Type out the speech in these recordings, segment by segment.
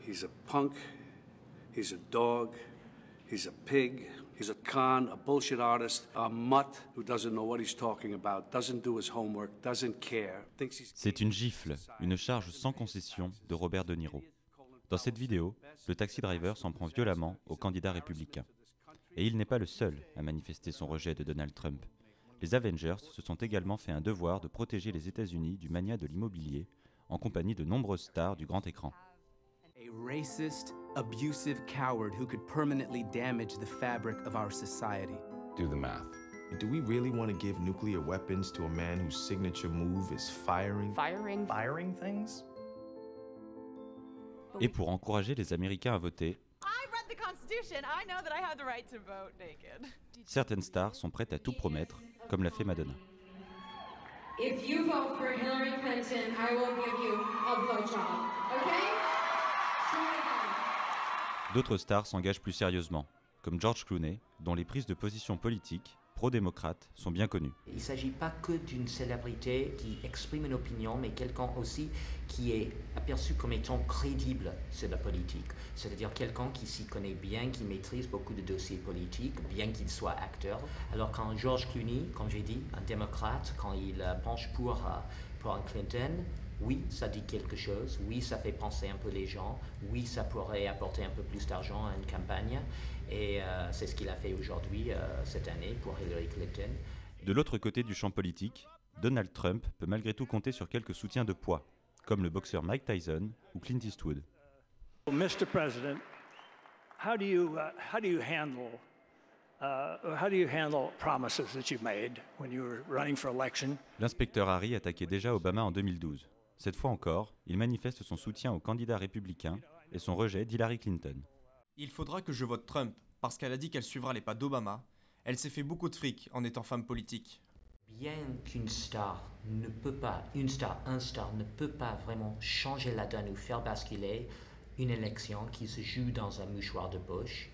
He's a punk, he's a dog, he's a pig, he's a con, a bullshit artist, a mutt who doesn't know what he's talking about, doesn't do his homework, doesn't care. C'est une gifle, une charge sans concession de Robert De Niro. Dans cette vidéo, le taxi driver s'en prend violemment au candidat républicain. Et il n'est pas le seul à manifester son rejet de Donald Trump. Les Avengers se sont également fait un devoir de protéger les États-Unis du mania de l'immobilier, en compagnie de nombreuses stars du grand écran. A racist, abusive coward who could permanently damage the fabric of our society. Do the math. Do we really want to give nuclear weapons to a man whose signature move is firing? Firing things? Et pour encourager les Américains à voter, certaines stars sont prêtes à tout promettre, comme l'a fait Madonna. If you vote for Hillary Clinton, I will give you a blowjob, okay? D'autres stars s'engagent plus sérieusement, comme George Clooney, dont les prises de position politiques pro-démocrates sont bien connues. Il ne s'agit pas que d'une célébrité qui exprime une opinion, mais quelqu'un aussi qui est aperçu comme étant crédible sur la politique. C'est-à-dire quelqu'un qui s'y connaît bien, qui maîtrise beaucoup de dossiers politiques, bien qu'il soit acteur. Alors quand George Clooney, comme j'ai dit, un démocrate, quand il penche pour un Clinton, oui, ça dit quelque chose, oui, ça fait penser un peu les gens, oui, ça pourrait apporter un peu plus d'argent à une campagne, et c'est ce qu'il a fait aujourd'hui, cette année, pour Hillary Clinton. De l'autre côté du champ politique, Donald Trump peut malgré tout compter sur quelques soutiens de poids, comme le boxeur Mike Tyson ou Clint Eastwood. Mr. President, how do you handle promises that you made when you were running for election? L'inspecteur Harry attaquait déjà Obama en 2012. Cette fois encore, il manifeste son soutien au candidat républicain et son rejet d'Hillary Clinton. Il faudra que je vote Trump, parce qu'elle a dit qu'elle suivra les pas d'Obama. Elle s'est fait beaucoup de fric en étant femme politique. Bien qu'une star ne peut pas, un star ne peut pas vraiment changer la donne ou faire basculer une élection qui se joue dans un mouchoir de poche,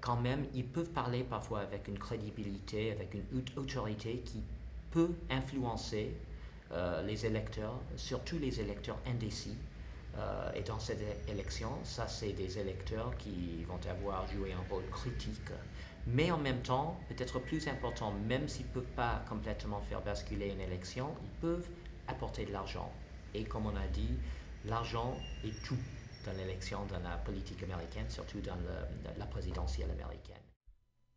quand même, ils peuvent parler parfois avec une crédibilité, avec une autorité qui peut influencer les électeurs, surtout les électeurs indécis. Et dans cette élection, ça c'est des électeurs qui vont avoir joué un rôle critique. Mais en même temps, peut-être plus important, même s'ils ne peuvent pas complètement faire basculer une élection, ils peuvent apporter de l'argent. Et comme on a dit, l'argent est tout dans l'élection, dans la politique américaine, surtout dans la présidentielle américaine.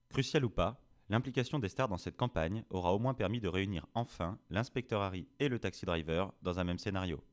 Crucial ou pas, l'implication des stars dans cette campagne aura au moins permis de réunir enfin l'inspecteur Harry et le taxi driver dans un même scénario.